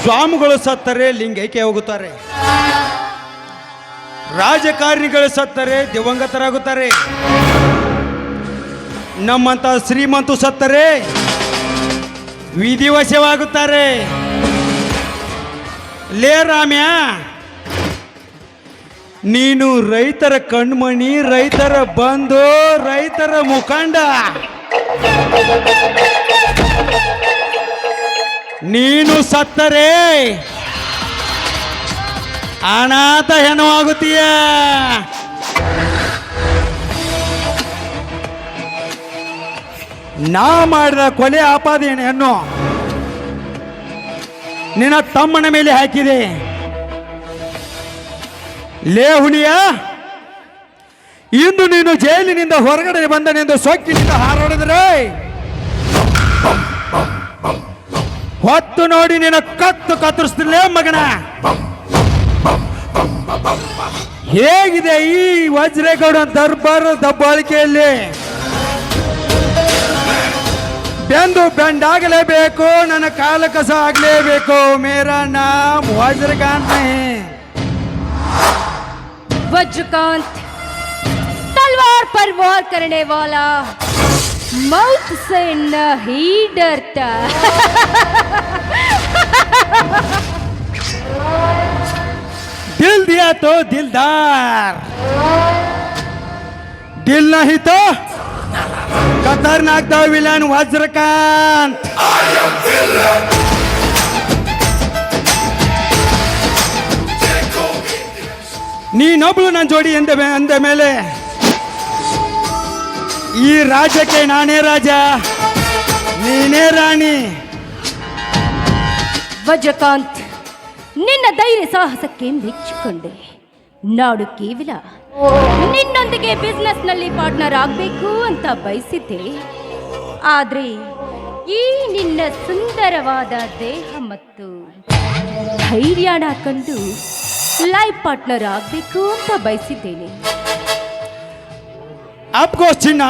ಸ್ವಾಮಿಗಳು ಸತ್ತರೆ ಲಿಂಗೈಕ್ಯ ಹೋಗುತ್ತಾರೆ, ರಾಜಕಾರಣಿಗಳು ಸತ್ತರೆ ದಿವಂಗತರಾಗುತ್ತಾರೆ, ನಮ್ಮಂತ ಶ್ರೀಮಂತು ಸತ್ತರೆ ವಿಧಿವಶವಾಗುತ್ತಾರೆ. ಲೇ ರಾಮ್ಯ, ನೀನು ರೈತರ ಕಣ್ಮಣಿ, ರೈತರ ಬಂಧು, ರೈತರ ಮುಖಂಡ. ನೀನು ಸತ್ತರೆ ಅನಾಥ ಹೆಣವಾಗುತ್ತೀಯ. ನಾ ಮಾಡಿದ ಕೊಲೆ ಆಪಾದನೆಯನ್ನು ನಿನ್ನ ತಮ್ಮನ ಮೇಲೆ ಹಾಕಿದೆ. ಲೇ ಹುಲಿಯ, ಇಂದು ನೀನು ಜೈಲಿನಿಂದ ಹೊರಗಡೆ ಬಂದನೆಂದು ಸೊಕ್ಕಿನಿಂದ ಹಾರಾಡಿದರೆ ಹೊತ್ತು ನೋಡಿ ನಿನ್ನ ಕತ್ತು ಕತ್ತರಿಸ್ತಿಲ್ಲ ಮಗನ. ಹೇಗಿದೆ ಈ ವಜ್ರೇಗೌಡ ದರ್ಬಾರ್ ದಬ್ಬಾಳಿಕೆಯಲ್ಲಿ? ಬೆಂದು ಬೆಂಡಾಗಲೇಬೇಕು, ನನ್ನ ಕಾಲ ಕಸ ಆಗಲೇಬೇಕು. ಮೇರಾ ನಾಮ್ ವಜ್ರಕಾಂತ್ ನಹೀ. वज्रकांत तलवार पर वार करने वाला मौत से नहीं डरता. दिल दिया तो दिलदार, दिल नहीं तो खतरनाक द विलन वज्रकांत. ನೀನೊಬ್ಳು ನನ್ನ ಜೋಡಿ ಅಂದ ಮೇಲೆ ಈ ರಾಜ್ಯಕ್ಕೆ ನಾನೇ ರಾಜ, ನೀನೇ ರಾಣಿ. ವಜ್ರಕಾಂತ್, ನಿನ್ನ ಧೈರ್ಯ ಸಾಹಸಕ್ಕೆ ಮೆಚ್ಚಿಕೊಂಡೆ. ನಾಡು ಕೇವಲ ನಿನ್ನೊಂದಿಗೆ ಬಿಸ್ನೆಸ್ನಲ್ಲಿ ಪಾರ್ಟ್ನರ್ ಆಗಬೇಕು ಅಂತ ಬಯಸಿದ್ದೆ. ಆದರೆ ಈ ನಿನ್ನ ಸುಂದರವಾದ ದೇಹ ಮತ್ತು ಧೈರ್ಯನ ಕಂಡು ಲೈಫ್ ಪಾರ್ಟ್ನರ್ ಆಗಬೇಕು ಅಂತ ಬಯಸಿದ್ದೇನೆ. ಅಫ್ಕೋರ್ಸ್ ಚಿನ್ನ,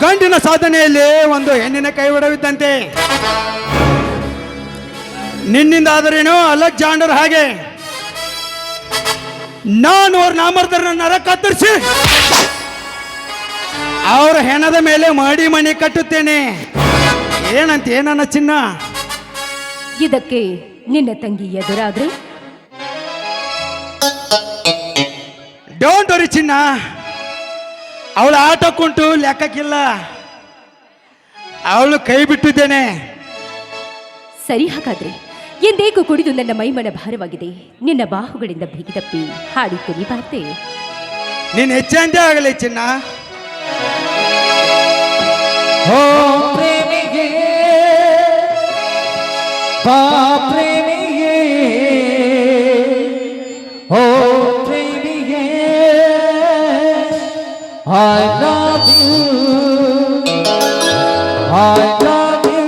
ಗಂಡಿನ ಸಾಧನೆಯಲ್ಲಿ ಒಂದು ಹೆಣ್ಣಿನ ಕೈವಡವಿದ್ದಂತೆ. ನಿನ್ನಿಂದ ಆದರೇನೋ ಅಲೆಕ್ಸಾಂಡರ್ ಹಾಗೆ ನಾನು ಅವ್ರ ನಾಮರ್ದರನ್ನ ನರ ಕತ್ತರಿಸಿ ಅವರ ಹೆಣದ ಮೇಲೆ ಮಾಡಿ ಮನೆ ಕಟ್ಟುತ್ತೇನೆ. ಏನಂತ ನನ್ನ ಚಿನ್ನ? ಇದಕ್ಕೆ ನಿನ್ನ ತಂಗಿ ಎದುರಾದ್ರೆ? ಡೋಂಟ್ ವರಿ ಚಿನ್ನ, ಅವಳ ಆಟಕ್ಕುಂಟು ಲೆಕ್ಕಕ್ಕಿಲ್ಲ. ಅವಳು ಕೈ ಬಿಟ್ಟಿದ್ದೇನೆ. ಸರಿ, ಹಾಗಾದ್ರೆ ಎಂದೇಗೂ ಕುಡಿದು ನನ್ನ ಮೈಮನ ಭಾರವಾಗಿದೆ. ನಿನ್ನ ಬಾಹುಗಳಿಂದ ಬಿಗಿದಪ್ಪಿ ಹಾಡಿ ಕುರಿಬಾರ್ದೆ. ನೀನು ಹೆಚ್ಚಂತೆ ಆಗಲಿ ಚಿನ್ನ. ಓ ಪ್ರೇಮಿಗೆ ಬಾ ಪ್ರೇಮಿಗೆ, ಓ ಪ್ರೇಮಿಗೆ I love you, I love you.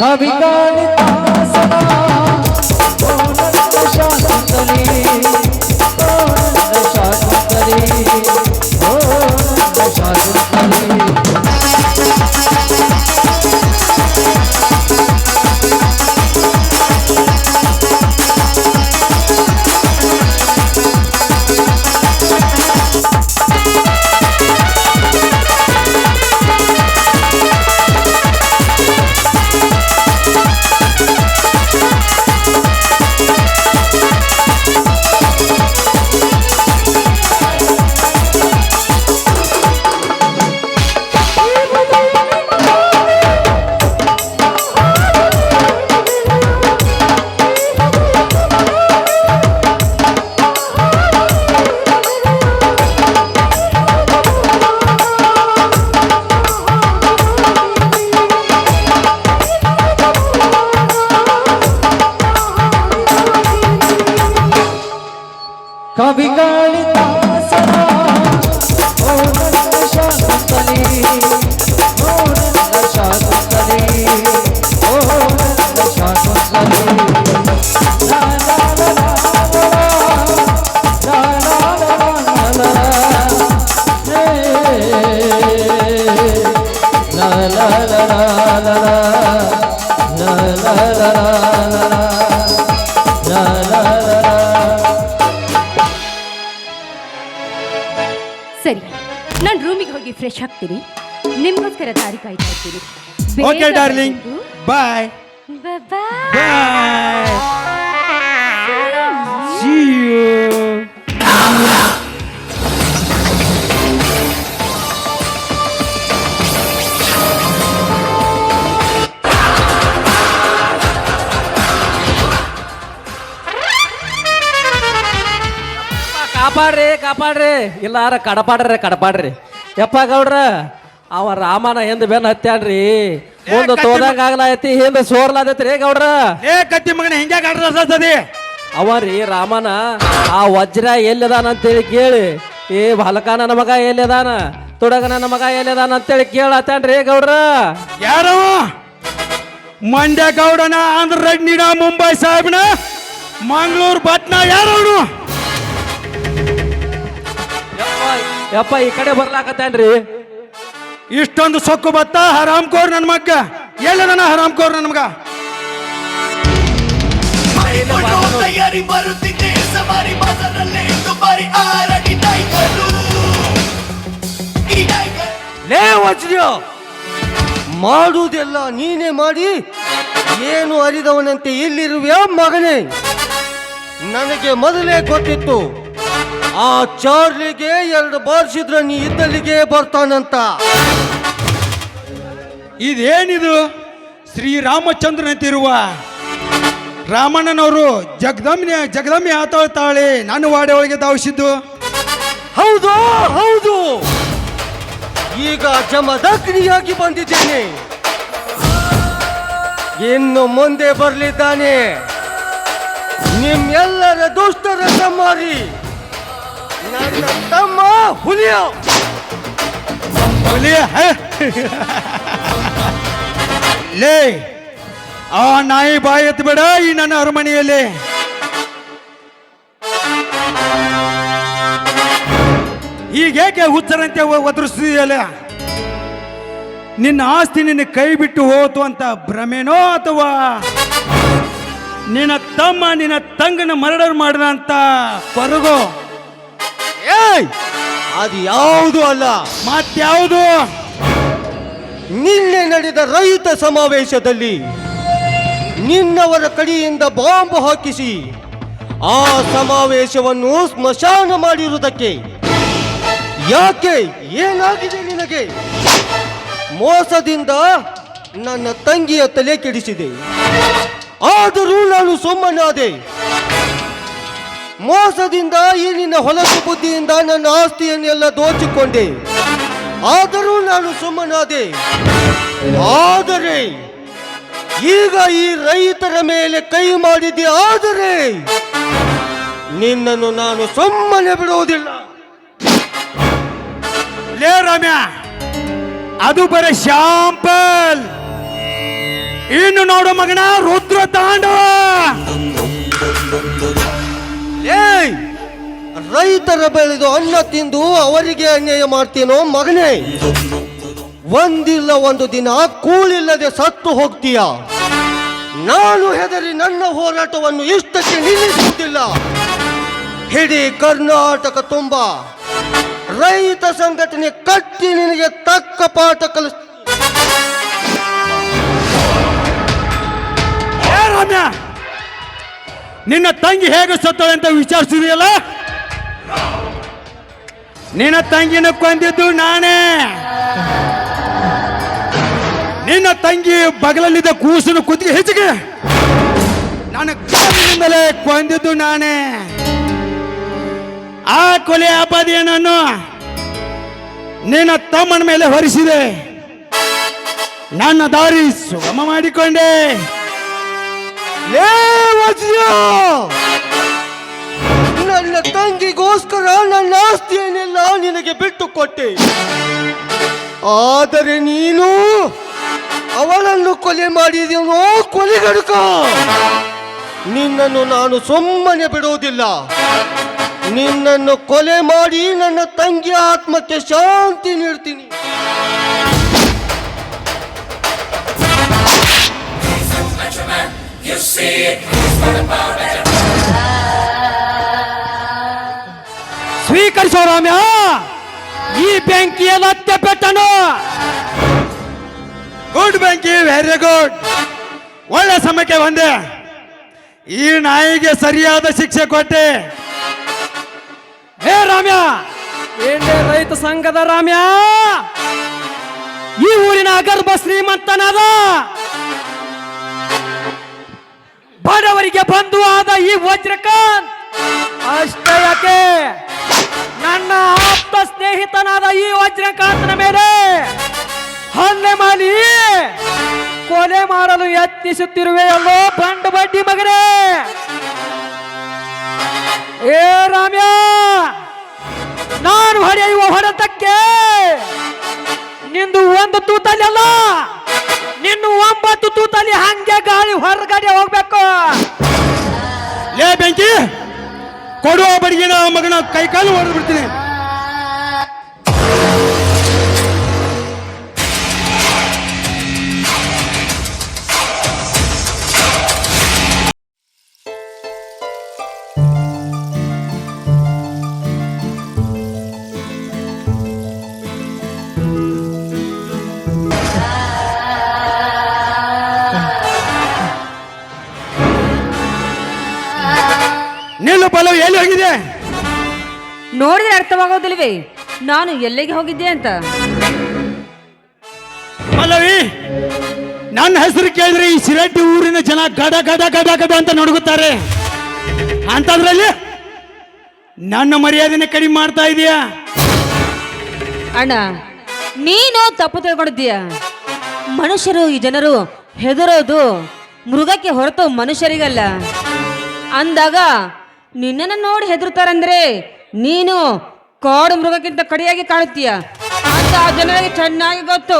ಕವಿ ಕಾಳಿದಾಸನ ಓ ನನ್ನ ಶಾಕುಂತಲೆ, ಓ ನನ್ನ ಶಾಕುಂತಲೆ, ಓ ನನ್ನ ಶಾಕುಂತಲೆ. ಕವಿ ಕಾಳಿದಾಸನ ಓ ನನ್ನ ಶಾಕುಂತಲೆ, ಓ ನನ್ನ ಶಾಕುಂತಲೆ, ಓ ನನ್ನ ಶಾಕುಂತಲೆ. ಲಾ ಲಾ ಲಾ ಲಾ ಲಾ, ಲಾ ಲಾ ಲಾ ಲಾ ಲಾ, ಲಾ ಲಾ ಲಾ ಲಾ ಲಾ, ಲಾ ಲಾ ಲಾ ಲಾ ಲಾ, ಲಾ ಲಾ ಲಾ. ಸರಿ, ನಾನು ರೂಮಿಗೆ ಹೋಗಿ ಫ್ರೆಶ್ ಆಗ್ತೀನಿ. ನಿಮ್ಗೋಸ್ಕರ ದಾರಿ ಕಾಯ್ತಾ ಇರ್ತೀನಿ. Okay darling, bye bye. Bye. See you. ಕಾಪಾಡ್ರಿ ಕಾಪಾಡ್ರಿ, ಇಲ್ಲಾರ ಕಡಪಾಡ್ರಿ. ಯಪ್ಪ ಗೌಡ್ರ, ಅವ ರಾಮನ ಹಿಂದ ಬೆನ್ನ ಹತ್ಯಾನ್ರಿ. ಮುಂದೆ ತೋದಂಗ ಆಗ್ಲಾಯತಿ, ಹಿಂದ ಸೋರ್ಲಾದೈತ್ರಿ ಗೌಡ್ರ. ಏ ಕತ್ತಿ ಮಗನ ಹಿಂಗೆ ಕಾಡ್ರಸದಿ. ಅವ ರೀ ರಾಮನ ಆ ವಜ್ರ ಎಲ್ಲಿದಾನ ಅಂತೇಳಿ ಕೇಳಿ, ಏ ಬಾಲಕ ನನ್ನ ಮಗ ಎಲ್ಲಿದಾನ, ತುಡಗ ನನ್ನ ಮಗ ಎಲ್ಲಿದಾನ ಅಂತೇಳಿ ಕೇಳತ್ತಾನ್ರಿ ಗೌಡ್ರ. ಯಾರು? ಮಂಡ್ಯ ಗೌಡನ, ಆಂಧ್ರ ರೆಡ್ಡಿನ, ಮುಂಬೈ ಸಾಹೇಬ್ನ, ಮಂಗಳೂರು ಭಟ್ನ, ಯಾರವನು? ಯಪ್ಪ ಈ ಕಡೆ ಬರ್ಲಾಕತ್ತಾನ್ರಿ. ಇಷ್ಟೊಂದು ಸೊಕ್ಕು ಬತ್ತ ಹರಾಮ್ಕೋರ್ ನನ್ನ ಮಗ ಎಲ್ಲದನ ಹರಾಮ್ಕೋರ್ ನನ್ನ ಮಗ. ತಯಾರಿ ಬರುತ್ತಿದೆ ಸವಾರಿ ಬಾಸರಲ್ಲೇ ದುಬಾರಿ ಆರಡಿ ನಾಯ್ಕರು. ಲೇ ವಜ್ರ, ಮಾಡುವುದೆಲ್ಲ ನೀನೇ ಮಾಡಿ ಏನು ಅರಿದವನಂತೆ ಇಲ್ಲಿರುವೆಯ ಮಗನೇ? ನನಗೆ ಮೊದಲೇ ಗೊತ್ತಿತ್ತು ಆ ಚಾರ್ಲಿಗೆ 2 ಬಾರಿಸಿದ್ರೆ ನೀ ಇದ್ದಲ್ಲಿಗೆ ಬರ್ತಾನಂತ. ಇದೇನಿದು? ಶ್ರೀರಾಮಚಂದ್ರನಂತಿರುವ ರಾಮಣ್ಣನವರು ಜಗದಮ್ಮಿ ಆತಾಳ್ತಾಳೆ ನಾನು ವಾಡೆ ಒಳಗೆ ಧಾವಿಸಿದ್ದು. ಹೌದು ಹೌದು, ಈಗ ಜಮದಗ್ನಿಯಾಗಿ ಬಂದಿದ್ದೇನೆ. ಇನ್ನು ಮುಂದೆ ಬರಲಿದ್ದಾನೆ ನಿಮ್ಮೆಲ್ಲರ ದುಷ್ಟರ ಸಂಹಾರಿ ನನ್ನ ತಮ್ಮ ಹುಲಿಯ. ಲೇ, ಆ ನಾಯಿ ಬಾಯಿ ಎತ್ತು ಬೇಡ ಈ ನನ್ನ ಅರಮನೆಯಲ್ಲಿ. ಹೀಗೇಕೆ ಹುಚ್ಚರಂತೆ ಒದರಿಸ್ತೀಯಲ್ಲ? ನಿನ್ನ ಆಸ್ತಿ ನಿನ್ನ ಕೈ ಬಿಟ್ಟು ಹೋತು ಅಂತ ಭ್ರಮೆನೋ, ಅಥವಾ ನಿನ್ನ ತಮ್ಮ ನಿನ್ನ ತಂಗನ ಮರ್ಡರ್ ಮಾಡಿದ ಅಂತ ಕೊರಗೋ? ಏಯ್, ಅದು ಯಾವುದು ಅಲ್ಲ. ಮತ್ಯಾವುದು? ನಿನ್ನೆ ನಡೆದ ರೈತ ಸಮಾವೇಶದಲ್ಲಿ ನಿನ್ನವರ ಕಡೆಯಿಂದ ಬಾಂಬ್ ಹಾಕಿಸಿ ಆ ಸಮಾವೇಶವನ್ನು ಸ್ಮಶಾನ ಮಾಡಿರುವುದಕ್ಕೆ. ಯಾಕೆ? ಏನಾಗಿದೆ ನಿನಗೆ? ಮೋಸದಿಂದ ನನ್ನ ತಂಗಿಯ ತಲೆ ಕೆಡಿಸಿದೆ, ಆದರೂ ನಾನು ಸುಮ್ಮನಾದೆ. ಮೋಸದಿಂದ ಈ ನಿನ್ನ ಹೊಲಸು ಬುದ್ಧಿಯಿಂದ ನನ್ನ ಆಸ್ತಿಯನ್ನೆಲ್ಲ ದೋಚಿಕೊಂಡೆ, ಆದರೂ ನಾನು ಸುಮ್ಮನಾದೆ. ಆದರೆ ಈಗ ಈ ರೈತರ ಮೇಲೆ ಕೈ ಮಾಡಿದ್ದೆ, ಆದರೆ ನಿನ್ನನ್ನು ನಾನು ಸುಮ್ಮನೆ ಬಿಡುವುದಿಲ್ಲ. ಲೇ ರಮ್ಯಾ, ಅದು ಬರೀ ಶಾಂಪಲ್. ಇನ್ನು ನೋಡು ಮಗನ ರುದ್ರ ತಾಂಡವ. ಏಯ್ ರೈತರ ಬೆಳೆದು ಅನ್ನ ತಿಂದು ಅವರಿಗೆ ಅನ್ಯಾಯ ಮಾಡ್ತೀನೋ ಮಗನೇ? ಒಂದಿಲ್ಲ ಒಂದು ದಿನ ಕೂಳಿಲ್ಲದೆ ಸತ್ತು ಹೋಗ್ತೀಯ. ನಾನು ಹೆದರಿ ನನ್ನ ಹೋರಾಟವನ್ನು ಇಷ್ಟಕ್ಕೆ ನಿಲ್ಲಿಸುವುದಿಲ್ಲ. ಇಡೀ ಕರ್ನಾಟಕ ತುಂಬ ರೈತ ಸಂಘಟನೆ ಕಟ್ಟಿ ನಿನಗೆ ತಕ್ಕ ಪಾಠ ಕಲಿಸ್ತೀನಿ. ರಾಮ್ಯ, ನಿನ್ನ ತಂಗಿ ಹೇಗೆ ಸತ್ತಳೆ ಅಂತ ವಿಚಾರಿಸಿದೆಯಲ್ಲ? ನಿನ್ನ ತಂಗಿನ ಕೊಂದಿದ್ದು ನಾನೇ. ನಿನ್ನ ತಂಗಿ ಬಗಲಲ್ಲಿದ್ದ ಕೂಸನ್ನು ಕುತ್ತಿಗೆ ಹೆಚ್ಚಿಗೆ ನನ್ನ ಕಾಲಿನಿಂದಲೇ ಕೊಂದಿದ್ದು ನಾನೇ. ಆ ಕೊಲೆ ಅಪರಾಧಿಯನ್ನು ನಿನ್ನ ತಮ್ಮನ ಮೇಲೆ ಹೊರಿಸಿದೆ. ನನ್ನ ದಾರಿ ಸುಗಮ ಮಾಡಿಕೊಂಡೆ. ಲೇ ವಜ್ರ, ನನ್ನ ತಂಗಿಗೋಸ್ಕರ ನನ್ನ ಆಸ್ತಿಯನ್ನೆಲ್ಲ ನಿನಗೆ ಬಿಟ್ಟು ಕೊಟ್ಟೆ. ಆದರೆ ನೀನು ಅವಳನ್ನು ಕೊಲೆ ಮಾಡಿದೆಯೋ ಕೊಲೆಗಡುಕ. ನಿನ್ನನ್ನು ನಾನು ಸುಮ್ಮನೆ ಬಿಡುವುದಿಲ್ಲ. ನಿನ್ನನ್ನು ಕೊಲೆ ಮಾಡಿ ನನ್ನ ತಂಗಿಯ ಆತ್ಮಕ್ಕೆ ಶಾಂತಿ ನೀಡ್ತೀನಿ. ಸ್ವೀಕರಿಸೋ ರಾಮ್ಯ, ಈ ಬೆಂಕಿಯನ್ನು ಅತ್ತೆಪೆಟ್ಟನು. ಗುಡ್ ಬೆಂಕಿ, ವೆರಿ ಗುಡ್. ಒಳ್ಳೆ ಸಮಯಕ್ಕೆ ಬಂದೆ. ಈ ನಾಯಿಗೆ ಸರಿಯಾದ ಶಿಕ್ಷೆ ಕೊಟ್ಟೆ. ಹೇ ರಾಮ್ಯ, ಏನ್ರಿ ರೈತ ಸಂಘದ ರಾಮ್ಯ, ಈ ಊರಿನ ಅಗರ್ಭ ಶ್ರೀಮಂತನಾದ ಬಡವರಿಗೆ ಬಂಧು ಆದ ಈ ವಜ್ರಕಾಂತ್ ಅಷ್ಟೇ ಯಾಕೆ ನನ್ನ ಆಪ್ತ ಸ್ನೇಹಿತನಾದ ಈ ವಜ್ರಕಾಂತನ ಮೇಲೆ ಹಲ್ಲೆ ಮಾಡಿ ಕೊಲೆ ಮಾಡಲು ಯತ್ನಿಸುತ್ತಿರುವೆಯಲ್ಲೋ ಬಂಡು ಬಡ್ಡಿ ಮಗನೇ. ಏ ರಾಮ್ಯ, ನಾನು ಹೊಡೆಯುವ ಹೊಡೆತಕ್ಕೆ ನಿಂದು ಒಂದು ತೂತಲ್ಲಿ ಅಲ್ಲ, ನಿನ್ನ 9 ತೂತಲ್ಲಿ ಹಂಗೆ ಗಾಳಿ ಹೊರಗಡೆ ಹೋಗ್ಬೇಕು. ಲೇ ಬೆಂಕಿ, ಕೊಡುವ ಬಡಿಗಿನ ಮಗನ ಕೈಕಾಲು ಹೊಡೆದು ಬಿಡ್ತೀನಿ. ನಿಲ್ಲು ಪಲ್ಲವಿ, ಎಲ್ಲಿ ಹೋಗಿದೆ? ನೋಡಿದ್ರೆ ಅರ್ಥವಾಗೋದಿಲ್ವೇ ನಾನು ಎಲ್ಲಿಗೆ ಹೋಗಿದ್ದೆ ಅಂತ? ಪಲ್ಲವಿ, ನನ್ನ ಹೆಸರು ಕೇಳಿದ್ರೆ ಈ ಸಿರಟ್ಟಿ ಊರಿನ ಜನ ಗಡ ಗಡ ಗಡ ಗಡ ಅಂತ ನಡುಗುತ್ತಾರೆ. ಅಂತಂದ್ರಲ್ಲಿ ನನ್ನ ಮರ್ಯಾದೆನೆ ಕಡಿಮೆ ಮಾಡ್ತಾ ಇದೀಯಾ? ಅಣ್ಣ, ನೀನು ತಪ್ಪು ತಿಳ್ಕೊಂಡಿದ್ದೀಯ. ಮನುಷ್ಯರು, ಈ ಜನರು ಹೆದರೋದು ಮೃಗಕ್ಕೆ ಹೊರತು ಮನುಷ್ಯರಿಗಲ್ಲ. ಅಂದಾಗ ನಿನ್ನನ್ನು ನೋಡಿ ಹೆದರ್ತಾರಂದ್ರೆ ನೀನು ಕಾಡು ಮೃಗಕ್ಕಿಂತ ಕಡಿಯಾಗಿ ಕಾಣುತ್ತೀಯ ಅಂತ ಆ ಜನರಿಗೆ ಚೆನ್ನಾಗಿ ಗೊತ್ತು.